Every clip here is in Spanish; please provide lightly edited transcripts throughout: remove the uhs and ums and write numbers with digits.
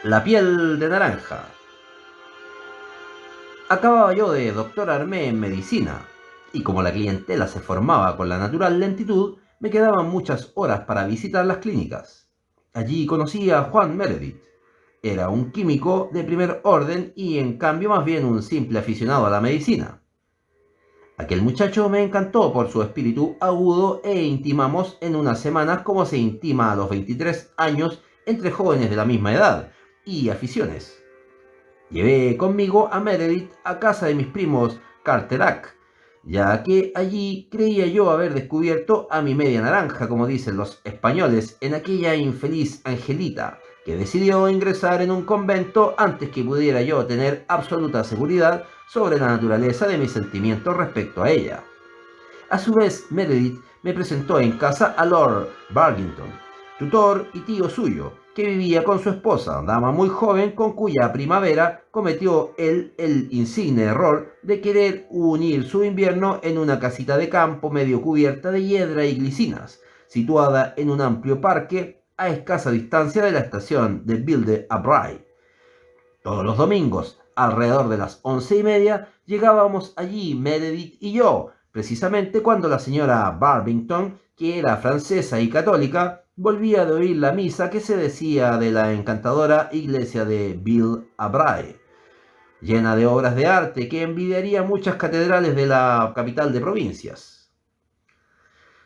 La piel de naranja. Acababa yo de doctorarme en medicina, y como la clientela se formaba con la natural lentitud, me quedaban muchas horas para visitar las clínicas. Allí conocí a Juan Meredith. Era un químico de primer orden y en cambio más bien un simple aficionado a la medicina. Aquel muchacho me encantó por su espíritu agudo e intimamos en unas semanas como se intima a los 23 años entre jóvenes de la misma edad y aficiones. Llevé conmigo a Meredith a casa de mis primos Carterac, ya que allí creía yo haber descubierto a mi media naranja, como dicen los españoles, en aquella infeliz Angelita, que decidió ingresar en un convento antes que pudiera yo tener absoluta seguridad sobre la naturaleza de mis sentimientos respecto a ella. A su vez, Meredith me presentó en casa a Lord Barrington, tutor y tío suyo, que vivía con su esposa, dama muy joven con cuya primavera cometió él el insigne error de querer unir su invierno en una casita de campo medio cubierta de hiedra y glicinas, situada en un amplio parque a escasa distancia de la estación de Ville-d'Avray. Todos los domingos, alrededor de las 11:30, llegábamos allí Meredith y yo, precisamente cuando la señora Barbington, que era francesa y católica, volvía de oír la misa que se decía de la encantadora iglesia de Ville-d'Avray, llena de obras de arte que envidiaría muchas catedrales de la capital de provincias.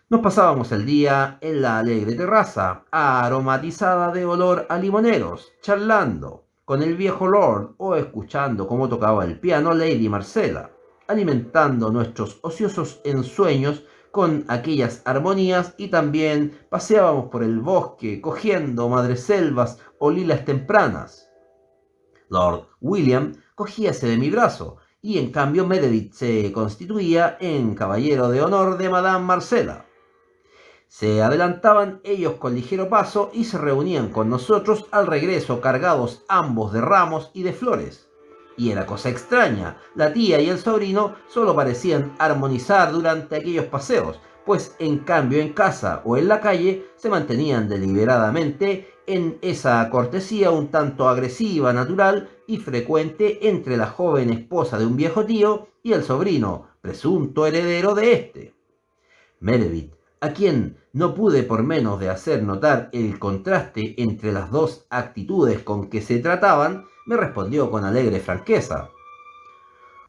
Nos pasábamos el día en la alegre terraza, aromatizada de olor a limoneros, charlando con el viejo Lord o escuchando cómo tocaba el piano Lady Marcella, alimentando nuestros ociosos ensueños con aquellas armonías y también paseábamos por el bosque cogiendo madreselvas o lilas tempranas. Lord William cogíase de mi brazo y en cambio Meredith se constituía en caballero de honor de Madame Marcella. Se adelantaban ellos con ligero paso y se reunían con nosotros al regreso cargados ambos de ramos y de flores. Y era cosa extraña, la tía y el sobrino solo parecían armonizar durante aquellos paseos, pues en cambio en casa o en la calle se mantenían deliberadamente en esa cortesía un tanto agresiva, natural y frecuente entre la joven esposa de un viejo tío y el sobrino, presunto heredero de éste. Meredith, a quien no pude por menos de hacer notar el contraste entre las dos actitudes con que se trataban, me respondió con alegre franqueza.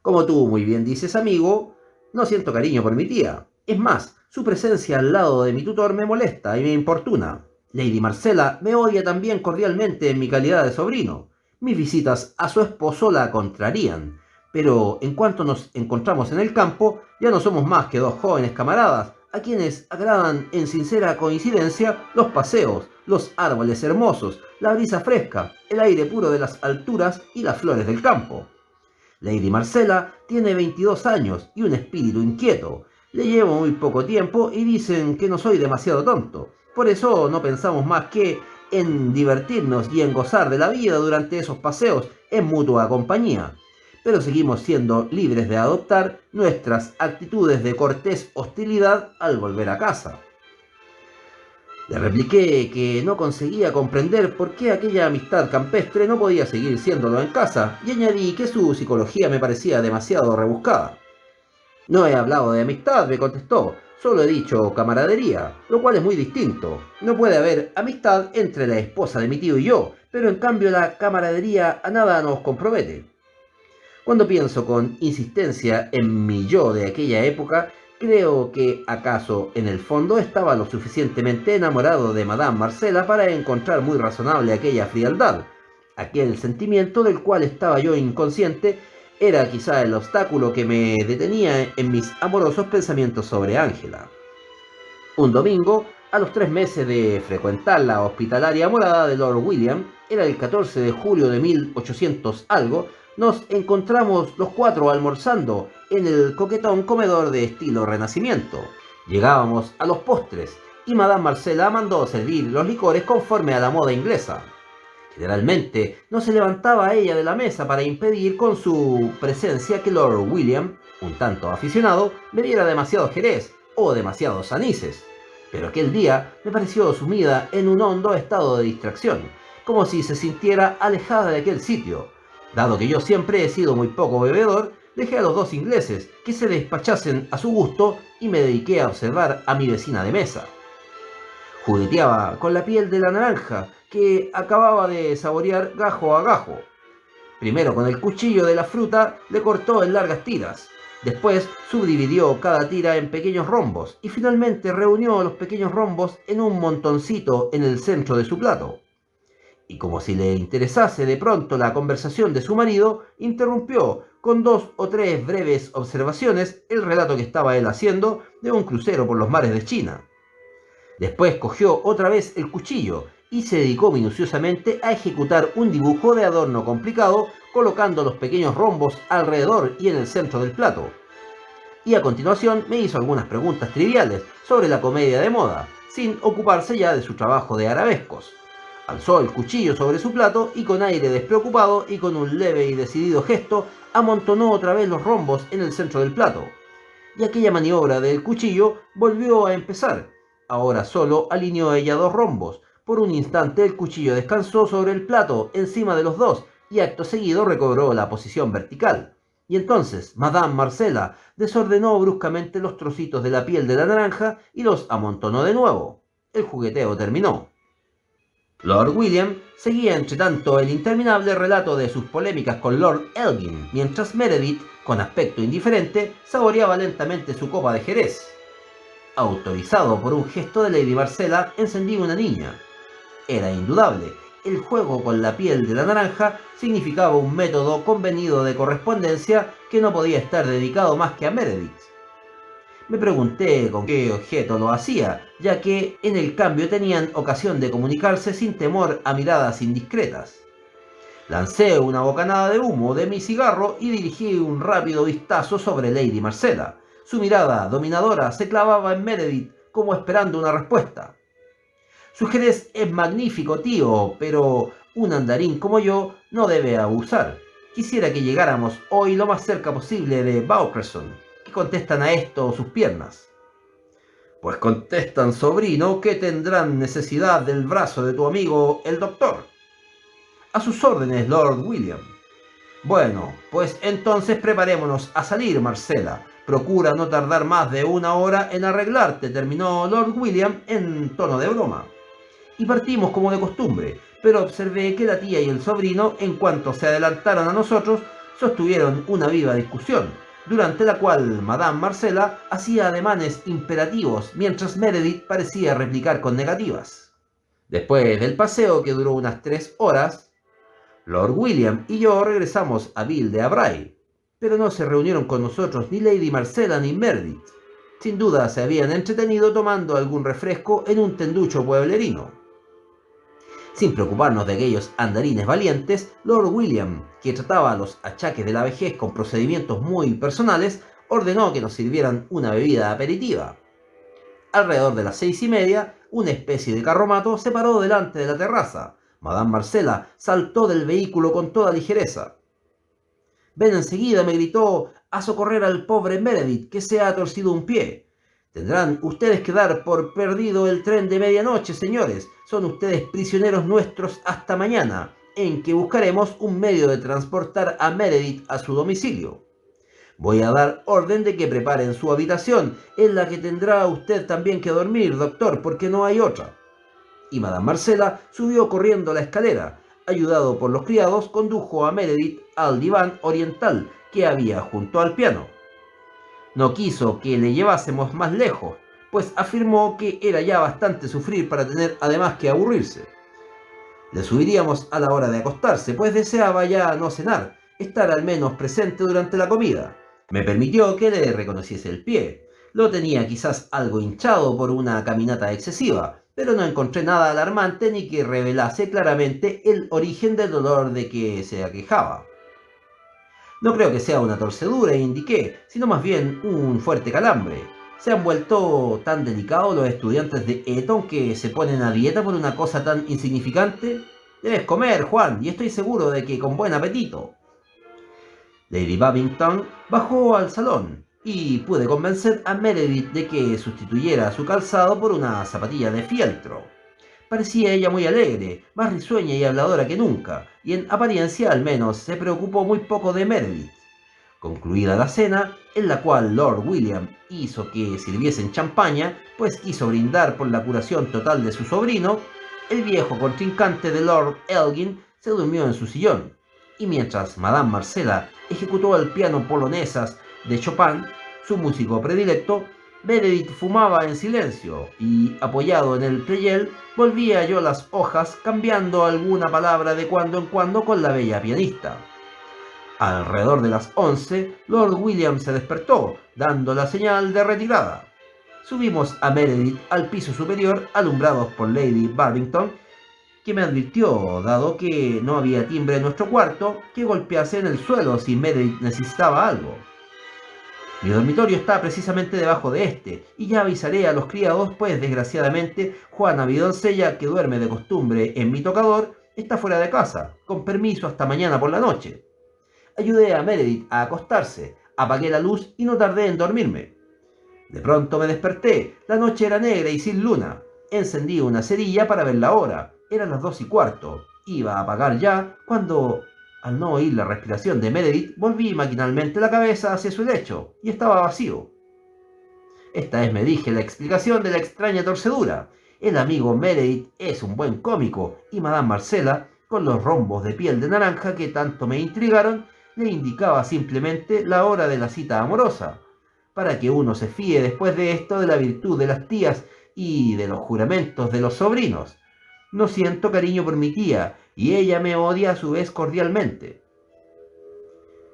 Como tú muy bien dices, amigo, no siento cariño por mi tía. Es más, su presencia al lado de mi tutor me molesta y me importuna. Lady Marcella me odia también cordialmente en mi calidad de sobrino. Mis visitas a su esposo la contrarían, pero en cuanto nos encontramos en el campo, ya no somos más que dos jóvenes camaradas, a quienes agradan en sincera coincidencia los paseos, los árboles hermosos, la brisa fresca, el aire puro de las alturas y las flores del campo. Lady Marcella tiene 22 años y un espíritu inquieto. Le llevo muy poco tiempo y dicen que no soy demasiado tonto. Por eso no pensamos más que en divertirnos y en gozar de la vida durante esos paseos en mutua compañía. Pero seguimos siendo libres de adoptar nuestras actitudes de cortés hostilidad al volver a casa. Le repliqué que no conseguía comprender por qué aquella amistad campestre no podía seguir siéndolo en casa, y añadí que su psicología me parecía demasiado rebuscada. No he hablado de amistad, me contestó, solo he dicho camaradería, lo cual es muy distinto. No puede haber amistad entre la esposa de mi tío y yo, pero en cambio la camaradería a nada nos compromete. Cuando pienso con insistencia en mi yo de aquella época, creo que acaso en el fondo estaba lo suficientemente enamorado de Madame Marcella para encontrar muy razonable aquella frialdad. Aquel sentimiento del cual estaba yo inconsciente era quizá el obstáculo que me detenía en mis amorosos pensamientos sobre Ángela. Un domingo, a los 3 meses de frecuentar la hospitalaria morada de Lord William, era el 14 de julio de 1800 algo, nos encontramos los cuatro almorzando en el coquetón comedor de estilo renacimiento. Llegábamos a los postres y Madame Marcella mandó servir los licores conforme a la moda inglesa. Generalmente no se levantaba ella de la mesa para impedir con su presencia que Lord William, un tanto aficionado, bebiera demasiado jerez o demasiados anises. Pero aquel día me pareció sumida en un hondo estado de distracción. como si se sintiera alejada de aquel sitio. Dado que yo siempre he sido muy poco bebedor, dejé a los dos ingleses que se despachasen a su gusto y me dediqué a observar a mi vecina de mesa. Jugueteaba con la piel de la naranja que acababa de saborear gajo a gajo. Primero con el cuchillo de la fruta le cortó en largas tiras. Después subdividió cada tira en pequeños rombos y finalmente reunió los pequeños rombos en un montoncito en el centro de su plato. Y como si le interesase de pronto la conversación de su marido, interrumpió con 2 o 3 breves observaciones el relato que estaba él haciendo de un crucero por los mares de China. Después cogió otra vez el cuchillo y se dedicó minuciosamente a ejecutar un dibujo de adorno complicado, colocando los pequeños rombos alrededor y en el centro del plato. Y a continuación me hizo algunas preguntas triviales sobre la comedia de moda, sin ocuparse ya de su trabajo de arabescos. Alzó el cuchillo sobre su plato y con aire despreocupado y con un leve y decidido gesto amontonó otra vez los rombos en el centro del plato. Y aquella maniobra del cuchillo volvió a empezar. Ahora solo alineó ella 2 rombos. Por un instante el cuchillo descansó sobre el plato encima de los 2 y acto seguido recobró la posición vertical. Y entonces Madame Marcela desordenó bruscamente los trocitos de la piel de la naranja y los amontonó de nuevo. El jugueteo terminó. Lord William seguía entre tanto el interminable relato de sus polémicas con Lord Elgin, mientras Meredith, con aspecto indiferente, saboreaba lentamente su copa de jerez. Autorizado por un gesto de Lady Marcela, encendí una niña. Era indudable, el juego con la piel de la naranja significaba un método convenido de correspondencia que no podía estar dedicado más que a Meredith. Me pregunté con qué objeto lo hacía, ya que en el cambio tenían ocasión de comunicarse sin temor a miradas indiscretas. Lancé una bocanada de humo de mi cigarro y dirigí un rápido vistazo sobre Lady Marcela. Su mirada dominadora se clavaba en Meredith como esperando una respuesta. Su jerez es magnífico, tío, pero un andarín como yo no debe abusar. Quisiera que llegáramos hoy lo más cerca posible de Beaucresson. ¿Qué contestan a esto sus piernas? Pues contestan, sobrino, que tendrán necesidad del brazo de tu amigo el doctor. A sus órdenes, Lord William. Bueno, pues entonces preparémonos a salir, Marcela. Procura no tardar más de 1 hora en arreglarte, terminó Lord William en tono de broma. Y partimos como de costumbre, pero observé que la tía y el sobrino, en cuanto se adelantaron a nosotros, sostuvieron una viva discusión, durante la cual Madame Marcela hacía ademanes imperativos, mientras Meredith parecía replicar con negativas. Después del paseo, que duró unas 3 horas, Lord William y yo regresamos a Ville de Abray, pero no se reunieron con nosotros ni Lady Marcela ni Meredith. Sin duda se habían entretenido tomando algún refresco en un tenducho pueblerino. Sin preocuparnos de aquellos andarines valientes, Lord William, que trataba los achaques de la vejez con procedimientos muy personales, ordenó que nos sirvieran una bebida aperitiva. Alrededor de las 6:30, una especie de carromato se paró delante de la terraza. Madame Marcela saltó del vehículo con toda ligereza. «Ven enseguida», me gritó, «a socorrer al pobre Meredith, que se ha torcido un pie». «Tendrán ustedes que dar por perdido el tren de medianoche, señores. Son ustedes prisioneros nuestros hasta mañana, en que buscaremos un medio de transportar a Meredith a su domicilio. Voy a dar orden de que preparen su habitación, en la que tendrá usted también que dormir, doctor, porque no hay otra». Y Madame Marcela subió corriendo la escalera. Ayudado por los criados, condujo a Meredith al diván oriental que había junto al piano. No quiso que le llevásemos más lejos, pues afirmó que era ya bastante sufrir para tener además que aburrirse. Le subiríamos a la hora de acostarse, pues deseaba ya no cenar, estar al menos presente durante la comida. Me permitió que le reconociese el pie. Lo tenía quizás algo hinchado por una caminata excesiva, pero no encontré nada alarmante ni que revelase claramente el origen del dolor de que se aquejaba. «No creo que sea una torcedura», indiqué, sino más bien un fuerte calambre. ¿Se han vuelto tan delicados los estudiantes de Eton que se ponen a dieta por una cosa tan insignificante? Debes comer, Juan, y estoy seguro de que con buen apetito. Lady Babington bajó al salón y pude convencer a Meredith de que sustituyera su calzado por una zapatilla de fieltro. Parecía ella muy alegre, más risueña y habladora que nunca, y en apariencia al menos se preocupó muy poco de Meredith. Concluida la cena, en la cual Lord William hizo que sirviesen champaña, pues quiso brindar por la curación total de su sobrino, el viejo contrincante de Lord Elgin se durmió en su sillón, y mientras Madame Marcella ejecutó el piano polonesas de Chopin, su músico predilecto, Meredith fumaba en silencio y, apoyado en el pleyel, volvía yo las hojas cambiando alguna palabra de cuando en cuando con la bella pianista. Alrededor de las 11, Lord William se despertó, dando la señal de retirada. Subimos a Meredith al piso superior, alumbrados por Lady Barbington, que me advirtió, dado que no había timbre en nuestro cuarto, que golpease en el suelo si Meredith necesitaba algo. Mi dormitorio está precisamente debajo de este, y ya avisaré a los criados, pues desgraciadamente Juana, mi doncella, que duerme de costumbre en mi tocador, está fuera de casa, con permiso hasta mañana por la noche. Ayudé a Meredith a acostarse, apagué la luz y no tardé en dormirme. De pronto me desperté, la noche era negra y sin luna. Encendí una cerilla para ver la hora, eran las 2:15. Iba a apagar ya, cuando, al no oír la respiración de Meredith, volví maquinalmente la cabeza hacia su lecho, y estaba vacío. Esta es, me dije, la explicación de la extraña torcedura. El amigo Meredith es un buen cómico, y Madame Marcella, con los rombos de piel de naranja que tanto me intrigaron, le indicaba simplemente la hora de la cita amorosa, para que uno se fíe después de esto de la virtud de las tías y de los juramentos de los sobrinos. No siento cariño por mi tía, y ella me odia a su vez cordialmente.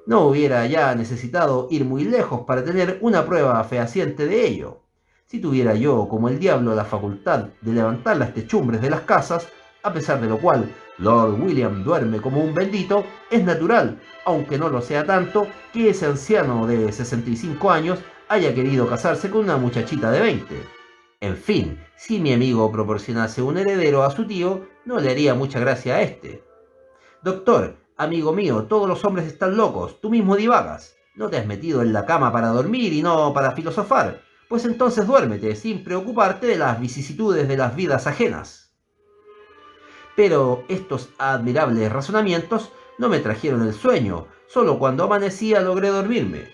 No hubiera ya necesitado ir muy lejos para tener una prueba fehaciente de ello. Si tuviera yo, como el diablo, la facultad de levantar las techumbres de las casas, a pesar de lo cual Lord William duerme como un bendito, es natural, aunque no lo sea tanto, que ese anciano de 65 años haya querido casarse con una muchachita de 20. En fin, si mi amigo proporcionase un heredero a su tío, no le haría mucha gracia a este. Doctor, amigo mío, todos los hombres están locos, tú mismo divagas. No te has metido en la cama para dormir y no para filosofar. Pues entonces duérmete, sin preocuparte de las vicisitudes de las vidas ajenas. Pero estos admirables razonamientos no me trajeron el sueño, solo cuando amanecía logré dormirme.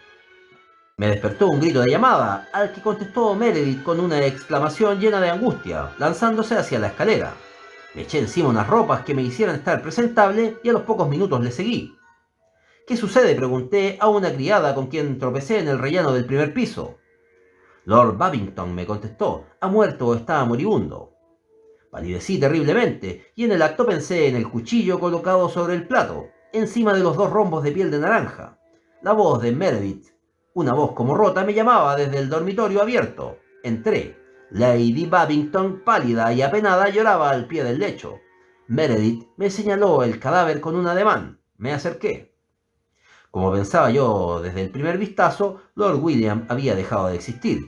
Me despertó un grito de llamada, al que contestó Meredith con una exclamación llena de angustia, lanzándose hacia la escalera. Me eché encima unas ropas que me hicieran estar presentable y a los pocos minutos le seguí. ¿Qué sucede?, pregunté a una criada con quien tropecé en el rellano del primer piso. Lord Babington, me contestó, ha muerto o está moribundo. Palidecí terriblemente, y en el acto pensé en el cuchillo colocado sobre el plato, encima de los 2 rombos de piel de naranja. La voz de Meredith, una voz como rota, me llamaba desde el dormitorio abierto. Entré. Lady Babington, pálida y apenada, lloraba al pie del lecho. Meredith me señaló el cadáver con un ademán. Me acerqué. Como pensaba yo desde el primer vistazo, Lord William había dejado de existir.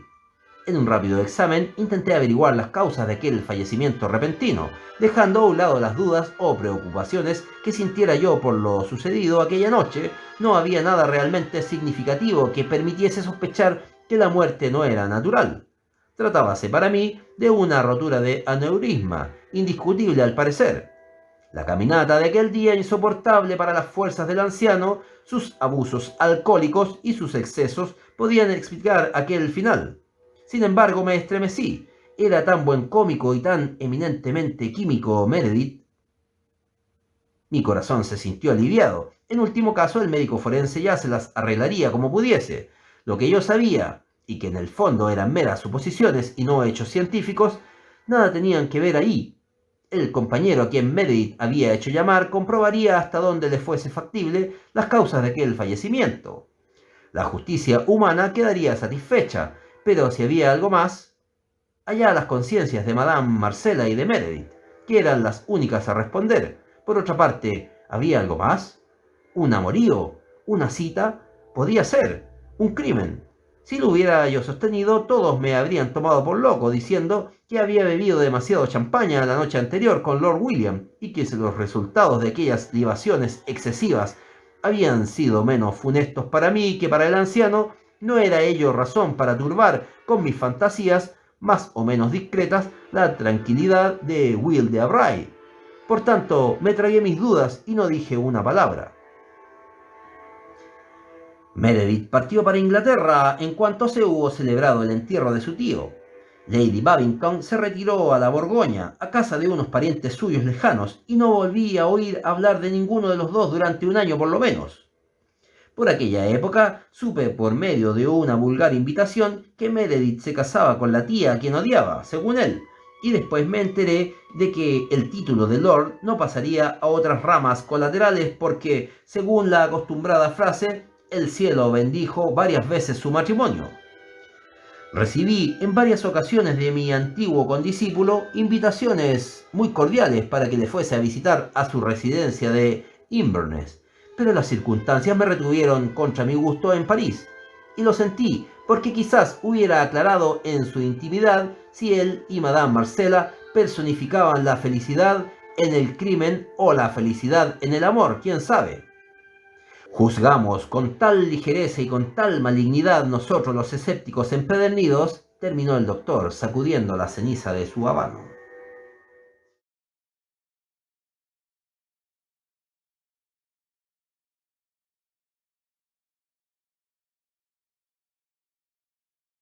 En un rápido examen intenté averiguar las causas de aquel fallecimiento repentino, dejando a un lado las dudas o preocupaciones que sintiera yo por lo sucedido aquella noche. No había nada realmente significativo que permitiese sospechar que la muerte no era natural. Tratábase para mí de una rotura de aneurisma, indiscutible al parecer. La caminata de aquel día insoportable para las fuerzas del anciano, sus abusos alcohólicos y sus excesos podían explicar aquel final. Sin embargo, me estremecí. Era tan buen cómico y tan eminentemente químico Meredith. Mi corazón se sintió aliviado. En último caso, el médico forense ya se las arreglaría como pudiese. Lo que yo sabía, y que en el fondo eran meras suposiciones y no hechos científicos, nada tenían que ver ahí. El compañero a quien Meredith había hecho llamar comprobaría hasta dónde le fuese factible las causas de aquel fallecimiento. La justicia humana quedaría satisfecha, pero si había algo más, allá las conciencias de Madame Marcella y de Meredith, que eran las únicas a responder. Por otra parte, ¿había algo más? ¿Un amorío? ¿Una cita? Podía ser. ¿Un crimen? Si lo hubiera yo sostenido, todos me habrían tomado por loco, diciendo que había bebido demasiado champaña la noche anterior con Lord William, y que los resultados de aquellas libaciones excesivas habían sido menos funestos para mí que para el anciano. No era ello razón para turbar con mis fantasías, más o menos discretas, la tranquilidad de Will de Abray. Por tanto, me tragué mis dudas y no dije una palabra. Meredith partió para Inglaterra en cuanto se hubo celebrado el entierro de su tío. Lady Babington se retiró a la Borgoña, a casa de unos parientes suyos lejanos, y no volví a oír hablar de ninguno de los dos durante un año por lo menos. Por aquella época supe por medio de una vulgar invitación que Meredith se casaba con la tía a quien odiaba, según él, y después me enteré de que el título de Lord no pasaría a otras ramas colaterales porque, según la acostumbrada frase, el cielo bendijo varias veces su matrimonio. Recibí en varias ocasiones de mi antiguo condiscípulo invitaciones muy cordiales para que le fuese a visitar a su residencia de Inverness, pero las circunstancias me retuvieron contra mi gusto en París, y lo sentí porque quizás hubiera aclarado en su intimidad si él y Madame Marcella personificaban la felicidad en el crimen o la felicidad en el amor, quién sabe. Juzgamos con tal ligereza y con tal malignidad nosotros los escépticos empedernidos, terminó el doctor sacudiendo la ceniza de su habano.